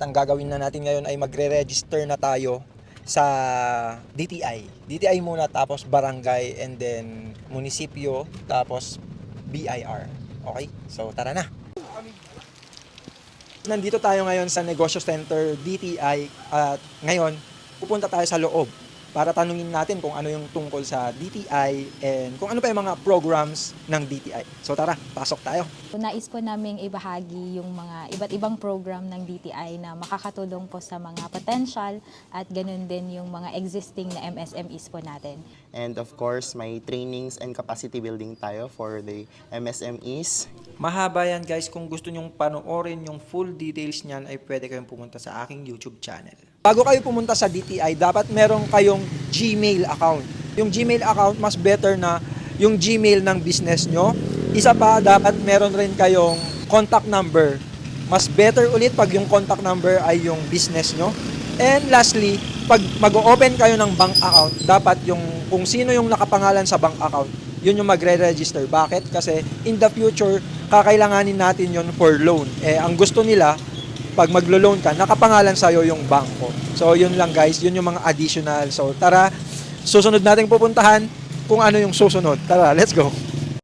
Ang gagawin na natin ngayon ay magre-register na tayo sa DTI. DTI muna, tapos barangay, and then munisipyo, tapos BIR. Okay? So tara na. Nandito tayo ngayon sa Negosyo Center DTI at ngayon pupunta tayo sa loob para tanungin natin kung ano yung tungkol sa DTI and kung ano pa yung mga programs ng DTI. So tara, pasok tayo. Nais po naming ibahagi yung mga iba't ibang program ng DTI na makakatulong po sa mga potential at ganun din yung mga existing na MSMEs po natin. And of course, may trainings and capacity building tayo for the MSMEs. Mahaba yan guys, kung gusto nyong panoorin yung full details niyan ay pwede kayong pumunta sa aking YouTube channel. Bago kayo pumunta sa DTI, dapat meron kayong Gmail account. Yung Gmail account, mas better na yung Gmail ng business nyo. Isa pa, dapat meron rin kayong contact number. Mas better ulit pag yung contact number ay yung business nyo. And lastly, pag mag-open kayo ng bank account, dapat yung kung sino yung nakapangalan sa bank account, yun yung magre-register. Bakit? Kasi in the future, kakailanganin natin yun for loan. Ang gusto nila, pag maglo-loan ka, nakapangalan sa'yo yung bangko. So, yun lang guys, yun yung mga additional. So, tara, susunod nating pupuntahan kung ano yung susunod. Tara, let's go!